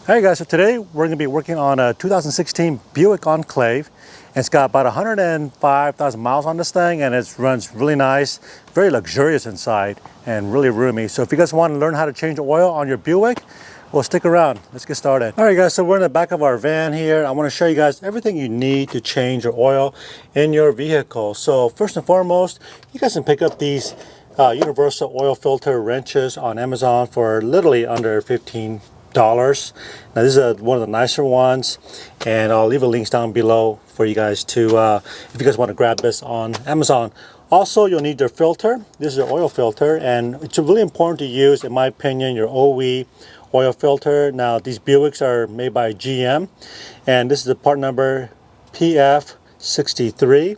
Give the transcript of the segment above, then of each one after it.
Alright guys, so today we're going to be working on a 2016 Buick Enclave. It's got about 105,000 miles on this thing, and it runs really nice, very luxurious inside, and really roomy. So if you guys want to learn how to change the oil on your Buick, well, stick around. Let's get started. Alright guys, so we're in the back of our van here. I want to show you guys everything you need to change your oil in your vehicle. So first and foremost, you guys can pick up these universal oil filter wrenches on Amazon for literally under $15. Now this is one of the nicer ones, and I'll leave the links down below for you guys to if you guys want to grab this on Amazon. Also, you'll need your filter. This is your oil filter, and it's really important to use, in my opinion, your OE oil filter. Now these Buicks are made by GM, and this is the part number PF63.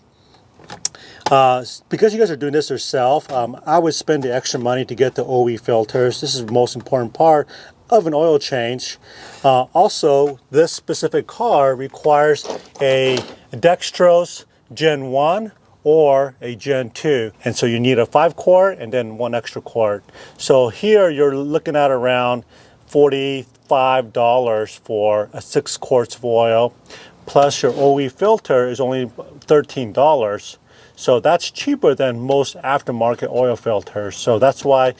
Because you guys are doing this yourself, I would spend the extra money to get the OE filters. This is the most important part of an oil change. Also, this specific car requires a dextrose Gen 1 or a Gen 2, and so you need a 5-quart and then 1 extra quart. So here you're looking at around $45 for a 6 quarts of oil, plus your OE filter is only $13. So that's cheaper than most aftermarket oil filters. So that's why,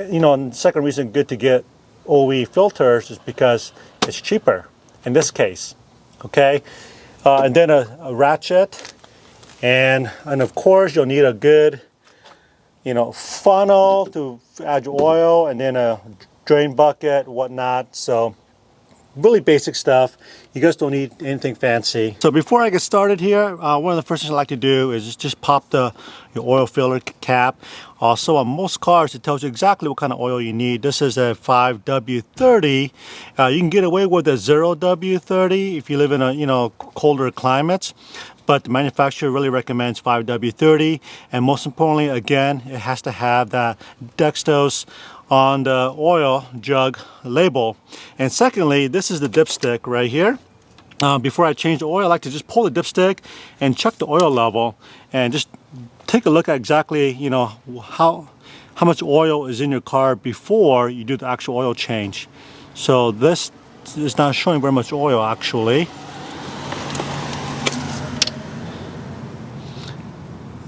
you know, and the second reason good to get OE filters is because it's cheaper in this case. Okay, and then a ratchet, and of course you'll need a good, you know, funnel to add your oil, and then a drain bucket, whatnot. So really basic stuff. You guys don't need anything fancy. So before I get started here, one of the first things I like to do is just pop your oil filter cap. Also, on most cars, it tells you exactly what kind of oil you need. This is a 5W30. You can get away with a 0W30 if you live in a colder climates, but the manufacturer really recommends 5W30. And most importantly, again, it has to have that dextrose on the oil jug label. And secondly, this is the dipstick right here. Before I change the oil, I like to just pull the dipstick and check the oil level, and just take a look at exactly, you know, how much oil is in your car before you do the actual oil change. So this is not showing very much oil actually.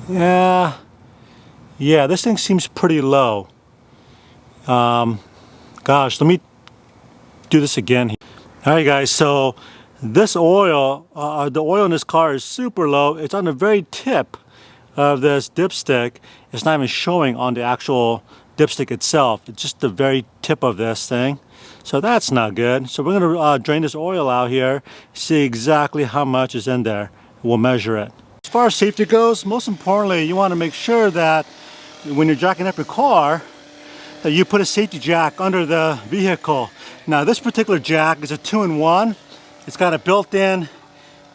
Yeah, this thing seems pretty low. Gosh, let me do this again. Alright guys, so this oil, the oil in this car is super low. It's on the very tip of this dipstick. It's not even showing on the actual dipstick itself. It's just the very tip of this thing. So that's not good. So we're going to drain this oil out here, see exactly how much is in there. We'll measure it. As far as safety goes, most importantly, you want to make sure that when you're jacking up your car, that you put a safety jack under the vehicle. Now this particular jack is a 2-in-1. It's got a built-in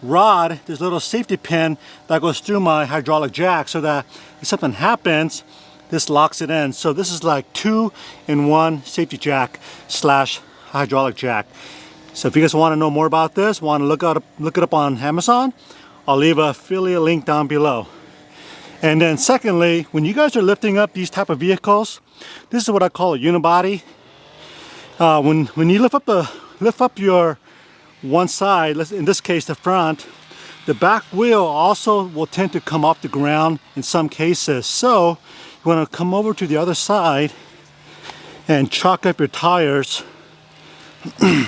rod. There's a little safety pin that goes through my hydraulic jack, so that if something happens, this locks it in. So this is like 2-in-1 safety jack slash hydraulic jack. So if you guys want to know more about this, want to look it up on Amazon, I'll leave a affiliate link down below. And then secondly, when you guys are lifting up these type of vehicles, this is what I call a unibody. When you lift up your one side, in this case the front, the back wheel also will tend to come off the ground in some cases. So you want to come over to the other side and chalk up your tires. You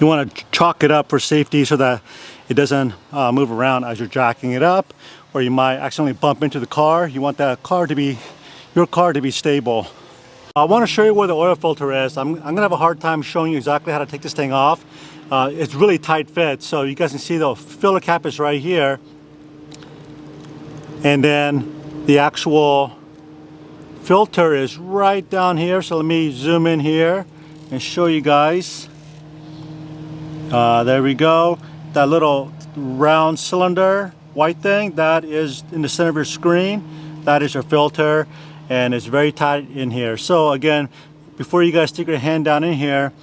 want to chalk it up for safety so that it doesn't move around as you're jacking it up, or you might accidentally bump into the car. You want that car to be, your car to be stable. I want to show you where the oil filter is. I'm gonna have a hard time showing you exactly how to take this thing off. It's really tight fit, so you guys can see the filter cap is right here, and then the actual filter is right down here. So let me zoom in here and show you guys. There we go. That little round cylinder white thing, that is in the center of your screen. That is your filter, and it's very tight in here. So again, before you guys stick your hand down in here,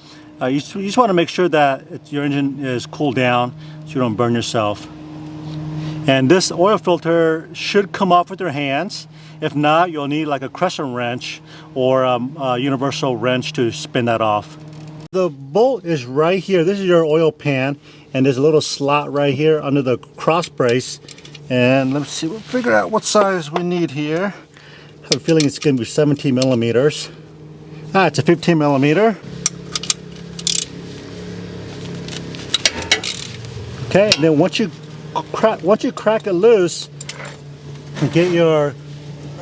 you just want to make sure that your engine is cooled down so you don't burn yourself. And this oil filter should come off with your hands. If not, you'll need like a crescent wrench or a universal wrench to spin that off. The bolt is right here. This is your oil pan, and there's a little slot right here under the cross brace. And let's see, we'll figure out what size we need here. I have a feeling it's going to be 17 millimeters. It's a 15 millimeter. Okay, and then once you crack it loose, get your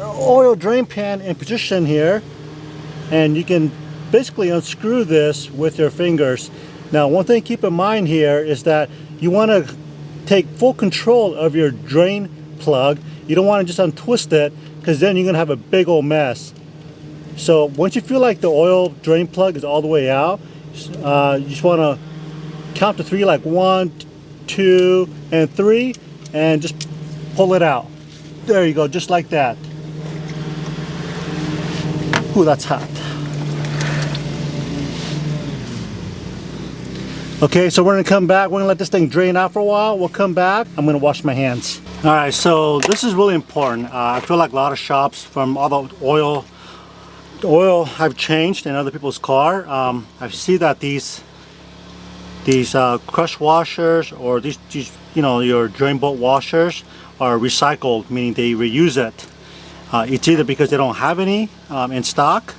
oil drain pan in position here, and you can basically unscrew this with your fingers. Now, one thing to keep in mind here is that you want to take full control of your drain plug. You don't want to just untwist it, because then you're going to have a big old mess. So once you feel like the oil drain plug is all the way out, you just want to count to 3, like 1, 2, and 3, and just pull it out. There you go, just like that. Ooh, that's hot. Okay, so we're gonna come back. We're gonna let this thing drain out for a while. We'll come back. I'm gonna wash my hands. All right, so this is really important. I feel like a lot of shops, from all the oil I've changed in other people's car, I see that these crush washers, or these your drain bolt washers, are recycled, meaning they reuse it. It's either because they don't have any in stock,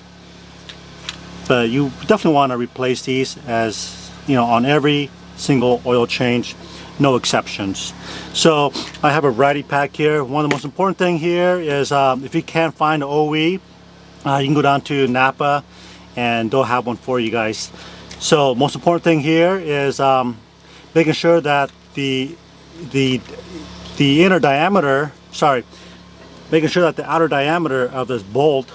but you definitely want to replace these, as on every single oil change, no exceptions. So I have a variety pack here. One of the most important thing here is if you can't find an OE, you can go down to Napa and they'll have one for you guys. So most important thing here is making sure that the inner diameter, making sure that the outer diameter of this bolt,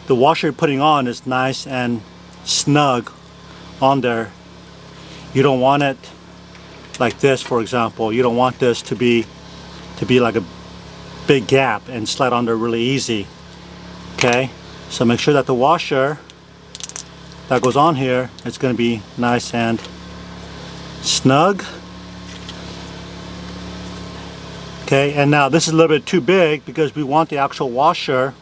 the washer you're putting on, is nice and snug on there. You don't want it like this, for example. You don't want this to be like a big gap and slide on there really easy. Okay, so make sure that the washer that goes on here, it's going to be nice and snug. Okay, and now this is a little bit too big, because we want the actual washer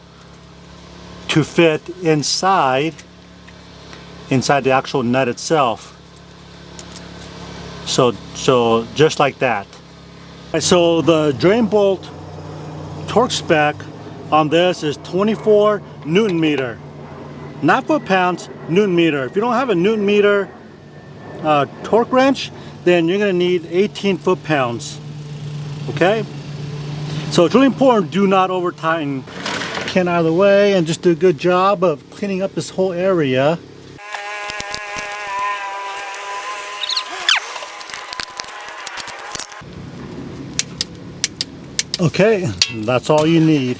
to fit inside the actual nut itself. So just like that. So the drain bolt torque spec on this is 24 Newton meter, not foot-pounds, Newton meter. If you don't have a Newton meter torque wrench, then you're going to need 18 foot-pounds. Okay, so it's really important, do not over tighten. Ken out of the way and just do a good job of cleaning up this whole area. Okay, that's all you need.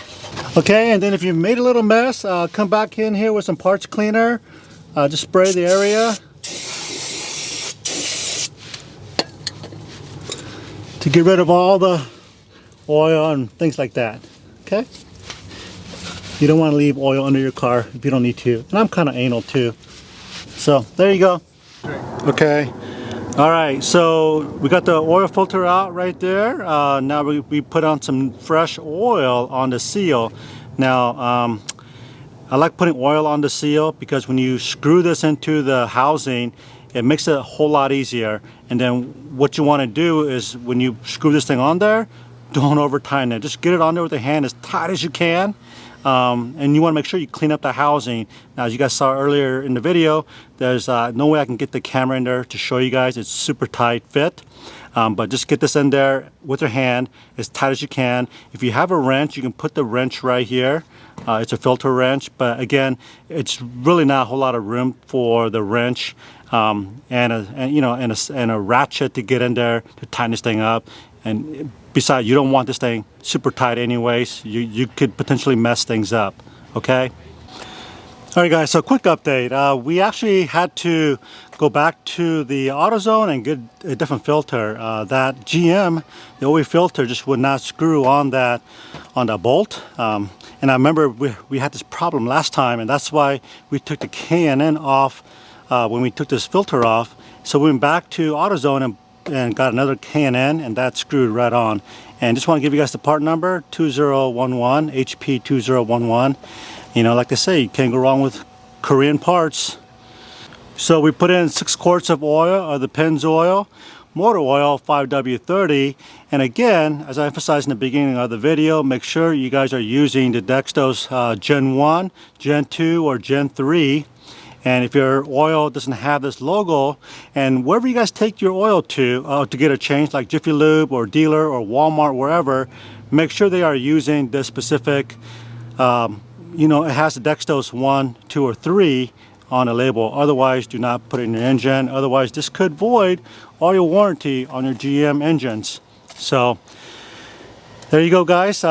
Okay, and then if you've made a little mess, come back in here with some parts cleaner. Just spray the area to get rid of all the oil and things like that. Okay, you don't want to leave oil under your car if you don't need to. And I'm kind of anal too. So there you go. Okay. All right, so we got the oil filter out right there. Now we put on some fresh oil on the seal. Now, I like putting oil on the seal because when you screw this into the housing, it makes it a whole lot easier. And then what you want to do is, when you screw this thing on there, don't over tighten it. Just get it on there with the hand as tight as you can. And you want to make sure you clean up the housing. Now, as you guys saw earlier in the video, there's no way I can get the camera in there to show you guys. It's super tight fit. But just get this in there with your hand as tight as you can. If you have a wrench, you can put the wrench right here. It's a filter wrench, but again, it's really not a whole lot of room for the wrench and a ratchet to get in there to tighten this thing up. And besides, you don't want this thing super tight anyways. You could potentially mess things up. Okay. All right, guys, so quick update. We actually had to go back to the AutoZone and get a different filter. That GM, the OE filter, just would not screw on that bolt. And I remember we had this problem last time, and that's why we took the K&N off when we took this filter off. So we went back to AutoZone and got another K&N, and that screwed right on. And just want to give you guys the part number, 2011, HP 2011. You know, like they say, you can't go wrong with Korean parts. So we put in 6 quarts of oil, or the Pennzoil, motor oil 5W30, and again, as I emphasized in the beginning of the video, make sure you guys are using the Dextos Gen 1, Gen 2, or Gen 3. And if your oil doesn't have this logo, and wherever you guys take your oil to get a change, like Jiffy Lube or dealer or Walmart, wherever, make sure they are using this specific, you know, it has the Dextos 1, 2, or 3 on the label. Otherwise, do not put it in your engine. Otherwise, this could void all your warranty on your GM engines. So there you go, guys.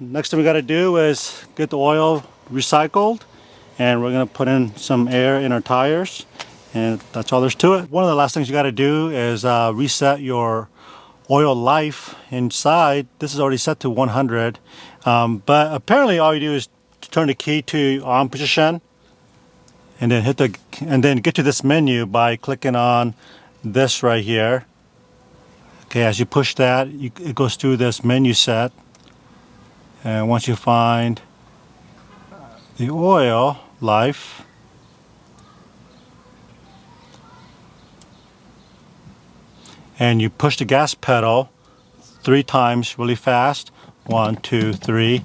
Next thing we got to do is get the oil recycled, and we're going to put in some air in our tires, and that's all there's to it. One of the last things you got to do is reset your oil life inside. This is already set to 100, but apparently all you do is turn the key to on position, and then get to this menu by clicking on this right here. Okay, as you push that, it goes through this menu set, and once you find the oil life, and you push the gas pedal 3 times really fast, 1, 2, 3,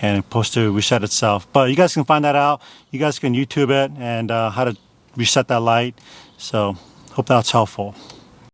and it's supposed to reset itself. But you guys can find that out. You guys can YouTube it and how to reset that light. So hope that's helpful.